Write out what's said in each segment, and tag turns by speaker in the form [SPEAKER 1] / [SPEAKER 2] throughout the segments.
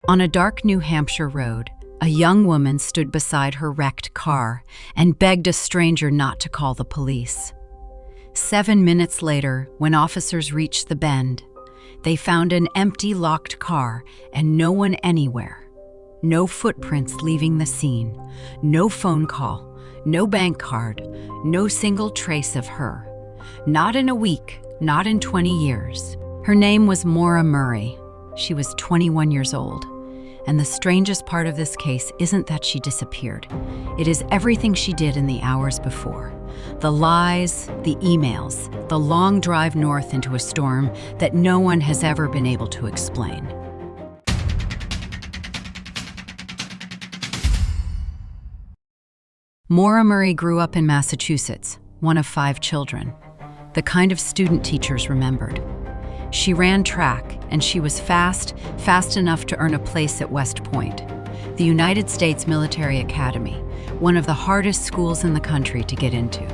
[SPEAKER 1] On a dark New Hampshire road, a young woman stood beside her wrecked car and begged a stranger not to call the police. 7 minutes later, when officers reached the bend, they found an empty, locked car and no one anywhere. No footprints leaving the scene, no phone call, no bank card, no single trace of her. Not in a week, not in 20 years. Her name was Maura Murray. She was 21 years old. And the strangest part of this case isn't that she disappeared. It is everything she did in the hours before. The lies, the emails, the long drive north into a storm that no one has ever been able to explain. Maura Murray grew up in Massachusetts, one of 5 children, the kind of student teachers remembered. She ran track, and she was fast enough to earn a place at West Point, the United States Military Academy, one of the hardest schools in the country to get into.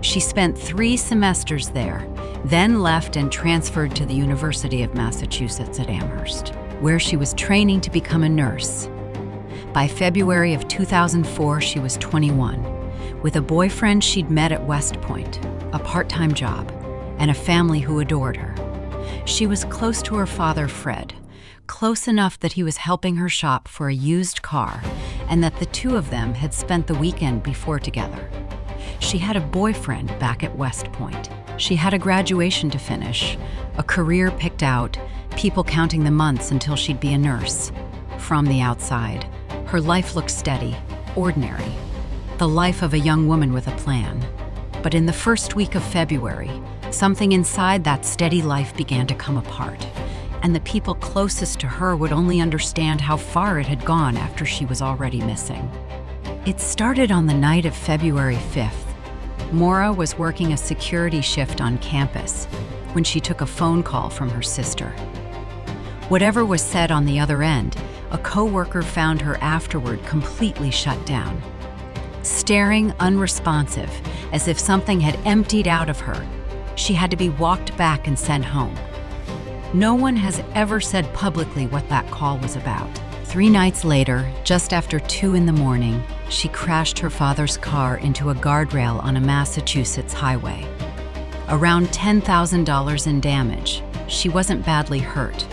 [SPEAKER 1] She spent 3 semesters there, then left and transferred to the University of Massachusetts at Amherst, where she was training to become a nurse. By February of 2004, she was 21, with a boyfriend she'd met at West Point, a part-time job, and a family who adored her. She was close to her father, Fred, close enough that he was helping her shop for a used car and that the two of them had spent the weekend before together. She had a boyfriend back at West Point. She had a graduation to finish, a career picked out, people counting the months until she'd be a nurse. From the outside, her life looked steady, ordinary, the life of a young woman with a plan. But in the first week of February, something inside that steady life began to come apart, and the people closest to her would only understand how far it had gone after she was already missing. It started on the night of February 5th. Maura was working a security shift on campus when she took a phone call from her sister. Whatever was said on the other end, a coworker found her afterward completely shut down, staring unresponsive, as if something had emptied out of her. She had to be walked back and sent home. No one has ever said publicly what that call was about. 3 nights later, just after 2 in the morning, she crashed her father's car into a guardrail on a Massachusetts highway. Around $10,000 in damage. She wasn't badly hurt.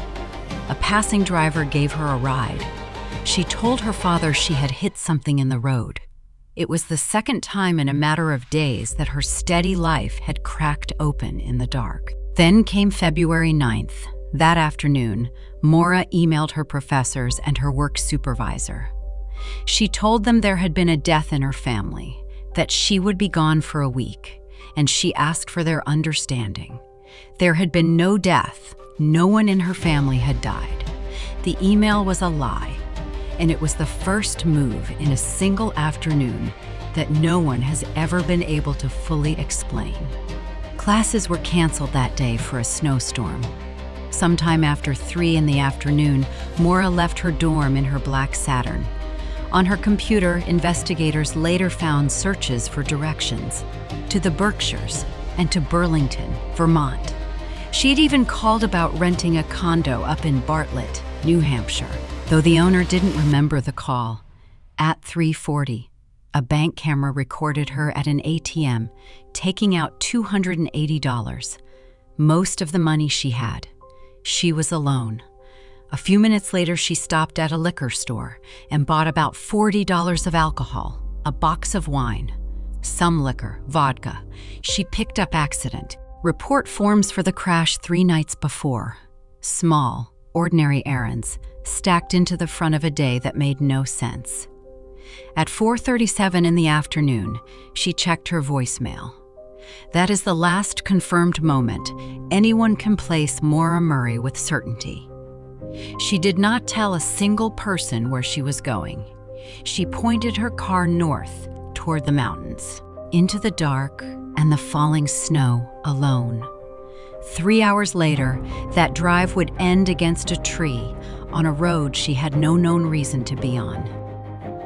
[SPEAKER 1] A passing driver gave her a ride. She told her father she had hit something in the road. It was the second time in a matter of days that her steady life had cracked open in the dark. Then came February 9th. That afternoon, Maura emailed her professors and her work supervisor. She told them there had been a death in her family, that she would be gone for a week, and she asked for their understanding. There had been no death. No one in her family had died. The email was a lie, and it was the first move in a single afternoon that no one has ever been able to fully explain. Classes were canceled that day for a snowstorm. Sometime after 3 in the afternoon, Maura left her dorm in her black Saturn. On her computer, investigators later found searches for directions to the Berkshires and to Burlington, Vermont. She had even called about renting a condo up in Bartlett, New Hampshire, though the owner didn't remember the call. At 3:40, a bank camera recorded her at an ATM taking out $280, most of the money she had. She was alone. A few minutes later, she stopped at a liquor store and bought about $40 of alcohol, a box of wine, some liquor, vodka. She picked up accident. Report forms for the crash 3 nights before. Small, ordinary errands, stacked into the front of a day that made no sense. At 4:37 in the afternoon, she checked her voicemail. That is the last confirmed moment anyone can place Maura Murray with certainty. She did not tell a single person where she was going. She pointed her car north toward the mountains, into the dark and the falling snow alone. 3 hours later, that drive would end against a tree on a road she had no known reason to be on.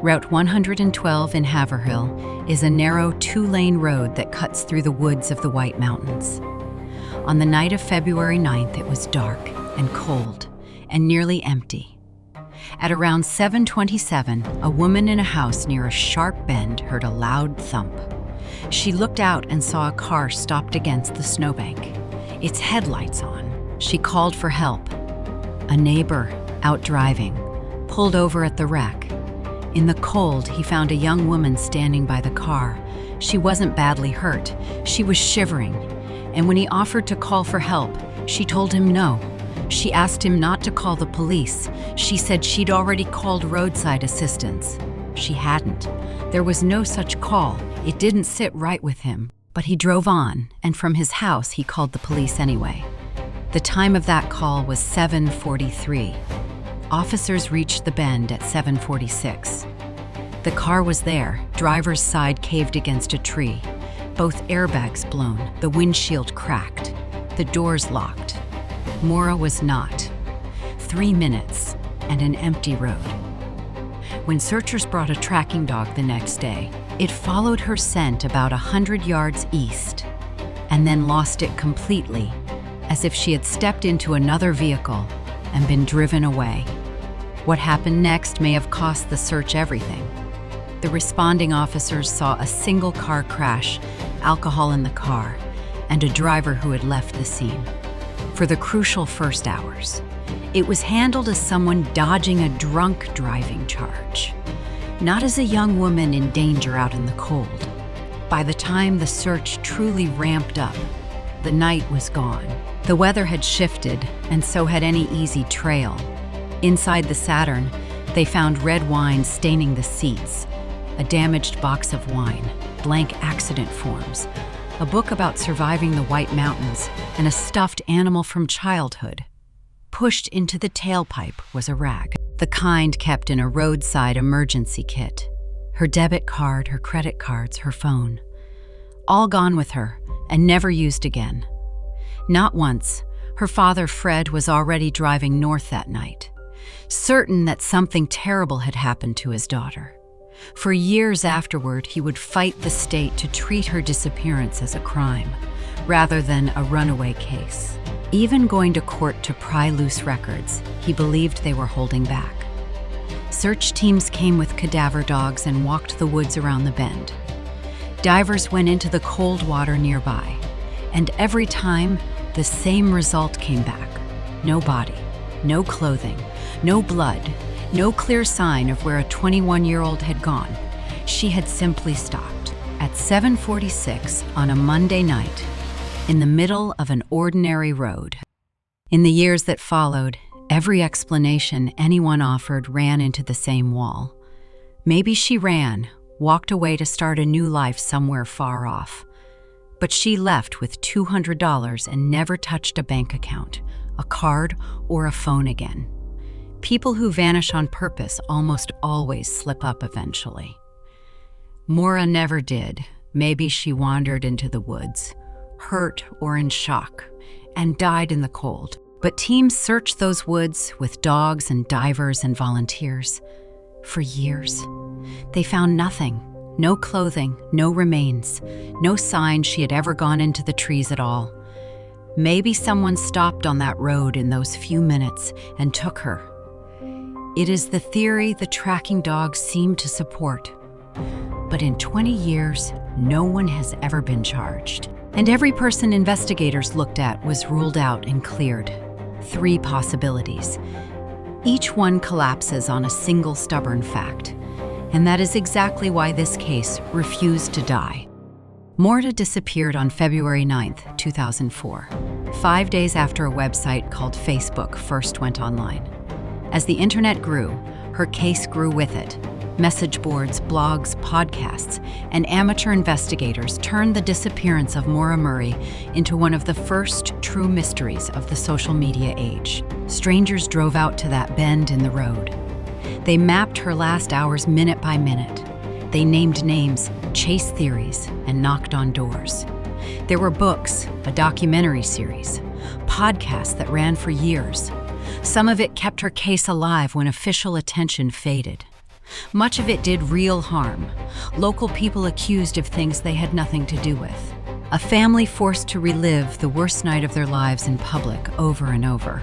[SPEAKER 1] Route 112 in Haverhill is a narrow 2-lane road that cuts through the woods of the White Mountains. On the night of February 9th, it was dark and cold and nearly empty. At around 7:27, a woman in a house near a sharp bend heard a loud thump. She looked out and saw a car stopped against the snowbank, its headlights on. She called for help. A neighbor, out driving, pulled over at the wreck. In the cold, he found a young woman standing by the car. She wasn't badly hurt. She was shivering. And when he offered to call for help, she told him no. She asked him not to call the police. She said she'd already called roadside assistance. She hadn't. There was no such call. It didn't sit right with him. But he drove on, and from his house he called the police anyway. The time of that call was 7:43. Officers reached the bend at 7:46. The car was there, driver's side caved against a tree. Both airbags blown, the windshield cracked, the doors locked. Maura was not. 3 minutes, and an empty road. When searchers brought a tracking dog the next day, it followed her scent about 100 yards east, and then lost it completely, as if she had stepped into another vehicle and been driven away. What happened next may have cost the search everything. The responding officers saw a single car crash, alcohol in the car, and a driver who had left the scene. For the crucial first hours, it was handled as someone dodging a drunk driving charge, not as a young woman in danger out in the cold. By the time the search truly ramped up, the night was gone. The weather had shifted, and so had any easy trail. Inside the Saturn, they found red wine staining the seats, a damaged box of wine, blank accident forms, a book about surviving the White Mountains, and a stuffed animal from childhood. Pushed into the tailpipe was a rag, the kind kept in a roadside emergency kit. Her debit card, her credit cards, her phone. All gone with her, and never used again. Not once. Her father, Fred, was already driving north that night, certain that something terrible had happened to his daughter. For years afterward, he would fight the state to treat her disappearance as a crime, rather than a runaway case. Even going to court to pry loose records, he believed they were holding back. Search teams came with cadaver dogs and walked the woods around the bend. Divers went into the cold water nearby, and every time, the same result came back. No body, no clothing, no blood, no clear sign of where a 21-year-old had gone. She had simply stopped. At 7:46 on a Monday night, in the middle of an ordinary road. In the years that followed, every explanation anyone offered ran into the same wall. Maybe she ran, walked away to start a new life somewhere far off. But she left with $200 and never touched a bank account, a card, or a phone again. People who vanish on purpose almost always slip up eventually. Maura never did. Maybe she wandered into the woods, hurt or in shock, and died in the cold. But teams searched those woods with dogs and divers and volunteers for years. They found nothing. No clothing, no remains, no sign she had ever gone into the trees at all. Maybe someone stopped on that road in those few minutes and took her. It is the theory the tracking dogs seem to support. But in 20 years, no one has ever been charged. And every person investigators looked at was ruled out and cleared. 3 possibilities. Each one collapses on a single stubborn fact. And that is exactly why this case refused to die. Maura disappeared on February 9, 2004, 5 days after a website called Facebook first went online. As the internet grew, her case grew with it. Message boards, blogs, podcasts, and amateur investigators turned the disappearance of Maura Murray into one of the first true mysteries of the social media age. Strangers drove out to that bend in the road. They mapped her last hours minute by minute. They named names, chased theories, and knocked on doors. There were books, a documentary series, podcasts that ran for years. Some of it kept her case alive when official attention faded. Much of it did real harm. Local people accused of things they had nothing to do with. A family forced to relive the worst night of their lives in public over and over.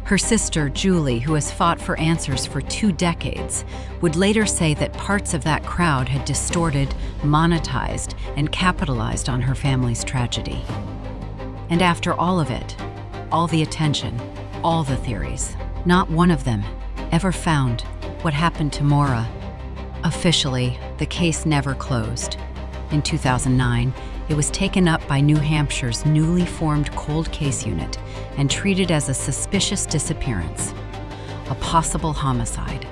[SPEAKER 1] Her sister, Julie, who has fought for answers for 2 decades, would later say that parts of that crowd had distorted, monetized, and capitalized on her family's tragedy. And after all of it, all the attention, all the theories, not one of them ever found what happened to Maura. Officially, the case never closed. In 2009, it was taken up by New Hampshire's newly formed cold case unit and treated as a suspicious disappearance, a possible homicide.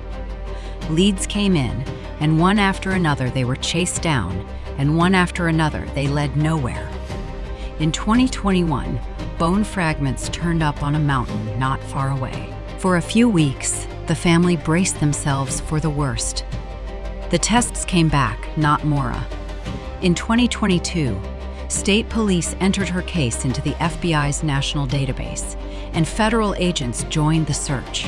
[SPEAKER 1] Leads came in, and one after another they were chased down, and one after another they led nowhere. In 2021, bone fragments turned up on a mountain not far away. For a few weeks, the family braced themselves for the worst. The tests came back, not Maura. In 2022, state police entered her case into the FBI's national database, and federal agents joined the search.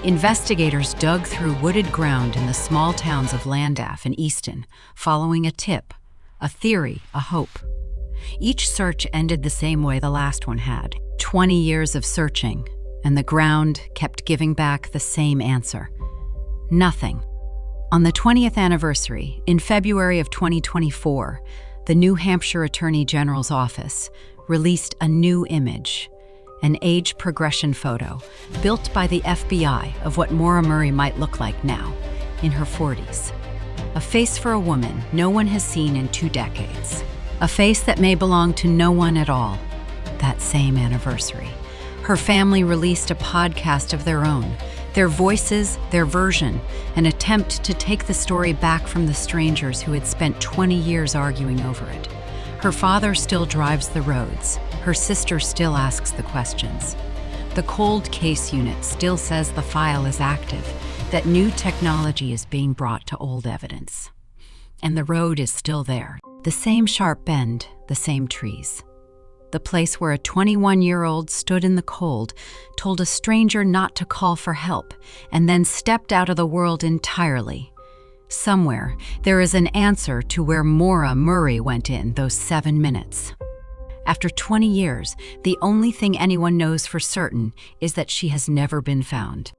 [SPEAKER 1] Investigators dug through wooded ground in the small towns of Llandaff and Easton, following a tip, a theory, a hope. Each search ended the same way the last one had. 20 years of searching, and the ground kept giving back the same answer. Nothing. On the 20th anniversary, in February of 2024, the New Hampshire Attorney General's office released a new image, an age progression photo built by the FBI of what Maura Murray might look like now, in her 40s. A face for a woman no one has seen in 2 decades. A face that may belong to no one at all. That same anniversary, her family released a podcast of their own, their voices, their version, an attempt to take the story back from the strangers who had spent 20 years arguing over it. Her father still drives the roads. Her sister still asks the questions. The cold case unit still says the file is active, that new technology is being brought to old evidence. And the road is still there. The same sharp bend, the same trees. The place where a 21-year-old stood in the cold, told a stranger not to call for help, and then stepped out of the world entirely. Somewhere, there is an answer to where Maura Murray went in those 7 minutes. After 20 years, the only thing anyone knows for certain is that she has never been found.